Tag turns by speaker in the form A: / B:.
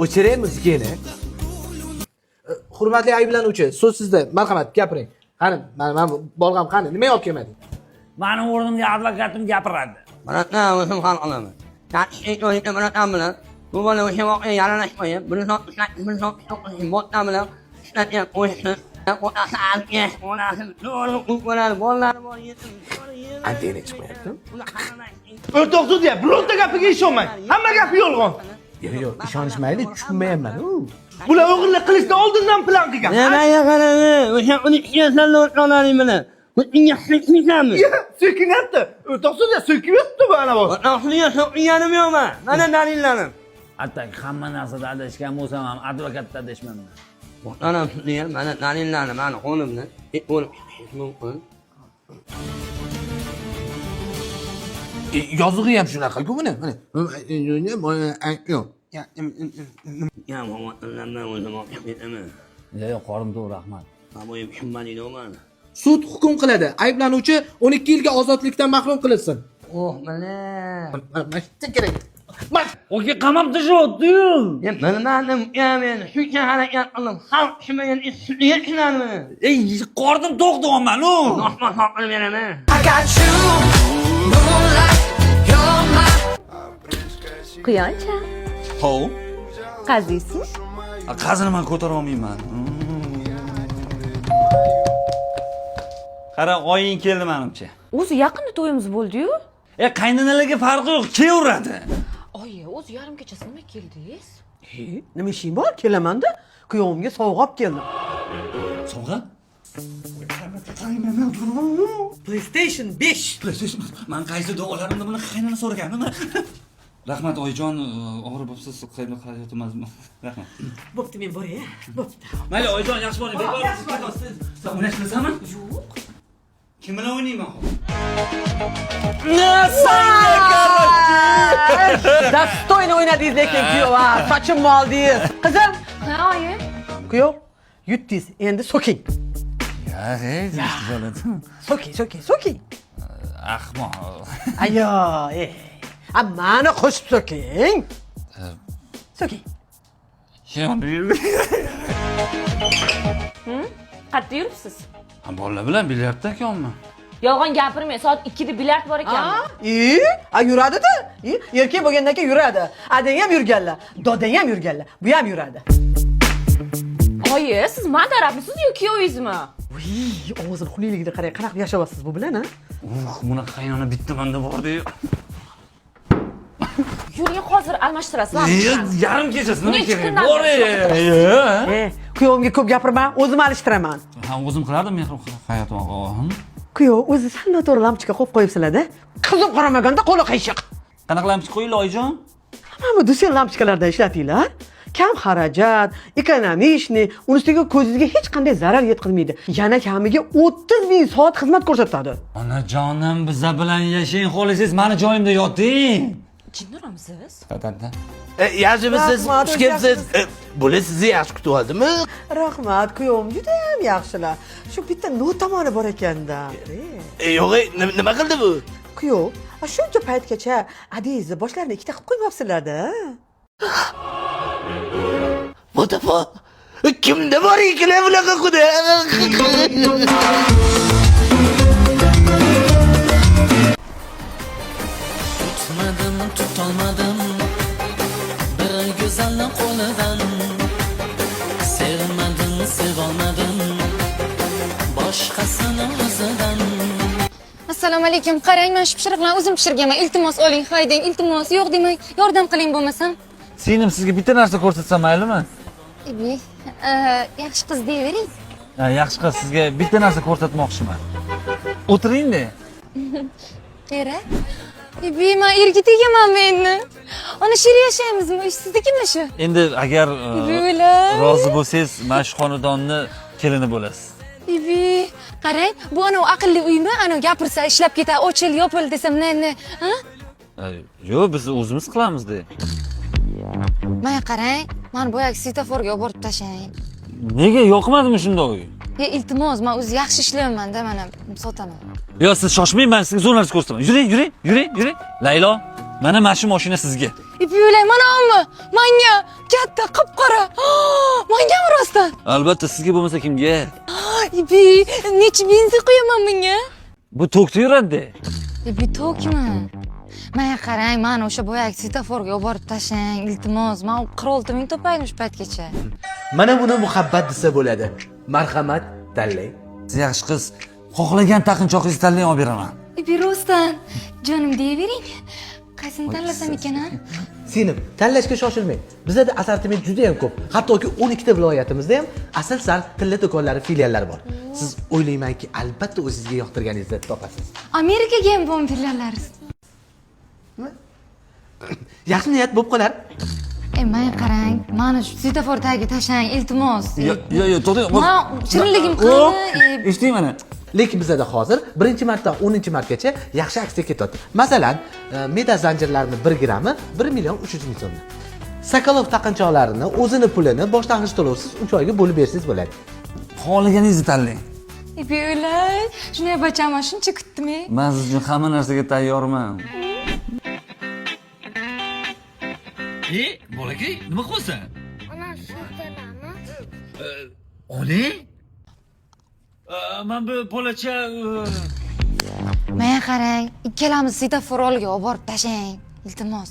A: O'chiring muzikani. Hurmatli ayblanuvchi, so'z sizda. Marhamat, gapiring. Qani, men bolg'am qani? Nima olib kelmading?
B: Mani o'rnimga advokatim gapiradi.
C: Mana o'zim hal qilaman. Tartibli o'yinda bilan bilan bu bola o'sha voqea yaralashmaydi. Buni so'qishim botdan bilan ishlatyapti qo'yishni.
A: Antena chiqmayapti.
D: O'rtoq sudya, bironta gapiga ishonmang. Hamma gapi yolg'on.
A: Yo'q, ishonishmaydi, tushunmayapman.
D: Bular o'g'irlik qilishdan oldindan plan qilgan.
C: Nima qarang, o'sha uni ichgan o'rtoqlaring bilan. Bunga hikmisanmi?
D: So'kinyapti. O'rtoq sudya, so'kiyapti bu ana bu.
C: O'rtoqliga so'kganim yo'qmi? Mana dalillarim.
B: Atak hamma narsada adashgan bo'lsam ham advokatda adashmayman.
C: Onam sudya, mana dalillarim, mana qo'limda. O'lib ketish mumkin.
A: Yozig'i ham shunaqa-ku buni. Mana. Yo'q.
C: Ya, mo'minlardan o'zim olib ketaman.
B: Yo'q, qorim to'g'ri, rahmat.
C: Aboyim tushunmadingmi?
A: Sud hukm qiladi. Ayblanuvchi 12 yilga ozodlikdan mahrum qilinsin.
C: Oh, mana.
A: Mana kerak.
B: Oke, qamab tashyapti-yu.
C: Ya, bilmadim, men shuncha harakat qildim. Xalq tushunmagan ishni tushunarmi?
B: Ey, qornim to'q deyapman-ku.
C: Osmon soq qilib beraman.
E: Quyoncha,
B: Hov,
E: qaziysiz?
B: qazini men ko'tara olmayman. Qara, oying keldi menimcha.
E: O'zi yaqinda to'yimiz bo'ldi-yu.
B: Qaynanalarga farqi yo'q, kelaveradi.
E: Oyi, o'zi yarim kechasi nima keldingiz?
F: Nima ishing bor? Kelaman-da. Kuyovimga sovg'a olib keldim.
B: Sovg'a?
F: PlayStation 5.
B: Men qaysi duolarimda buni qaynana so'raganman. Rahmat oyijon, og'ir bo'lsa qayerda qarayapmizmi? Rahmat.
F: Bo'pti, men boray. Bo'pti.
B: Mayli oyijon, yaxshi bo'ling. Sen o'ynashmaysanmi? Yo'q. Kim bilan o'ynayman?
F: Dostoyni o'ynadingiz lekin kuyov, ha. Sochimni oldingiz. Qizim,
E: Ha, oyi.
F: kuyov, yutdingiz. Endi so'king. So'king.
B: Ahmoq.
F: Ayo, mani qo'shib so'king. So'king.
E: Qayerda yuribsiz?
B: Bolalar bilan bilyardda ekanman.
E: Yolg'on gapirmang. Soat 2da bilyard bor ekan.
F: Yuradi-da. Erkak bo'lgandan keyin yuradi. Adang ham yurganlar, dodang ham yurganlar. Bu ham yuradi.
E: Oyi, siz man tarafmisiz yoki kuyovingizmi?
F: Ovozini xuniyligida qarang, qanaqa yashayapsiz bu bilan, ha?
B: Buni qaynona bitta menda bor-ku.
E: Yuring, hozir almashtirasizlar.
B: Yarim kechasi nima
E: Necha
B: kerak?
E: kundan
B: Bor.
F: Kuyovimga ko'p gapirma, o'zim alishtiraman.
B: Ha, o'zim qilardim mehr hayotim og'am.
F: Kuyov, o'zi sal noto'g'ri lampochka qo'yib qo'yibsizlar-da. Qizib qaramaganda qo'li qiyshiq.
B: Qanaqa lampochka qo'yinglar oyijon?
F: Mana bu dusen lampochkalardan ishlatinglar. Kam xarajat, ekonomishniy, ustiga ko'zingizga hech qanday zarar yetkazmaydi. Yana kamiga 30,000 soat xizmat ko'rsatadi.
B: Onajonim, biza bilan yashang, xohlasangiz meni joyimda yoting.
E: Jinniramsiz?
B: Dadada.
A: Yaxshimisiz? Xush kelibsiz. Bular sizni yaxshi kutib oldimi?
F: Rahmat, kuyovim juda ham yaxshilar. Shu bitta notamoni bor ekanda.
A: Yo'q, nima qildi bu?
F: Kuyov, shuncha paytgacha adingizni boshlarini ikkita qilib qo'ymabsizlar-da.
A: Mustafa, kimda bor ekan bunaqa xudo?
G: Tutolmadim bir go'zalni qo'lidan, sevmadim, sevolmadim boshqasini o'zidan.
H: Assalomu alaykum. Qarang, men shu pishiriqlarni o'zim pishirganman. Iltimos oling, haydang. Iltimos, yo'q demang. Yordam qiling bo'lmasam.
B: Singlim, sizga bitta narsa ko'rsatsam maylimi?
H: Yaxshi qiz deyvering.
B: Yaxshi qiz, sizga bitta narsa ko'rsatmoqchiman. O'tiring-da.
H: Qara. Men erga tegamanmi endi? Ana shu yerda yashaymizmi? Ish siznikimi shu?
B: Endi agar rozi bo'lsangiz, mana shu xonadonni kelini bo'lasiz.
H: Qarang, bu ana aqlli uymi? Ana gapirsa ishlab ketadi, ochil, yopil desam, ha?
B: Yo'q, biz o'zimiz qilamiz-da.
H: Mana qarang, mana boyagi svetoforga olib borib tashlang.
B: Nega yoqmadimi shunday uy?
H: Iltimos, men o'zi yaxshi ishlayman-da, mana sotaman.
B: Yo'q, siz shoshmang, men sizga zo'r narsa ko'rsataman. Yuring. Laylo, Mana shu mashina sizga.
H: İpi yo'lay manami? Menga katta qip-qora. Mengami rostdan?
B: Albatta sizga bo'lmasa kimga?
H: İpi necha benzin qo'yaman bunga?
B: Bu tokda yuradi.
H: İpi tokmi? Menga qarang, meni o'sha boyagi svetoforga olib borib tashlang, iltimos. Men 46 ming topayman shu paytgacha.
A: Mana buni muhabbat desa bo'ladi. Marhamat, tanlang.
B: Siz yaxshi qiz, xohlagan taqinchoqingizni tanlay olib beraman.
H: İpi rostdan jonim deyavering. Qaysini tanlasam ekan a?
A: Singlim, tanlashga shoshilmang. Bizda assortiment juda ham ko'p. Hattoki 12 ta viloyatimizda ham asl sal tilla do'konlari, filiallari bor. Siz o'ylaymanki, albatta o'zingizga yoqtirganingizni topasiz.
H: Amerikaga ham borib filiallarsiz.
A: Yaxshi niyat bo'lib qolar.
H: Menga qarang, meni shu svetofor tagiga tashlang, iltimos.
B: Yo, to'xtang.
H: Men shirinligim qildi.
B: Eshiting mana.
A: Lekin bizda hozir 1-martadan 10-martgacha yaxshi aksiya ketyapti. Masalan, meda zanjirlarining 1 grammi 1 million 300 ming so'm. Sokolov taqinchoqlarini o'zini pulini boshlang'ich to'lovsiz 3 oyga bo'lib bersangiz bo'ladi.
B: Xohlaganingizni tanlang.
H: İpi yo'lay, shunday bachaman, shuncha kutdim.
B: Men siz uchun hamma narsaga tayyorman. Bolakay, nima qilyapsan?
H: Ana shundanami?
B: Ole? Men bu bolacha
H: Menga qarang, ikkalamiz svetofor oldiga olib borib tashlang, iltimos.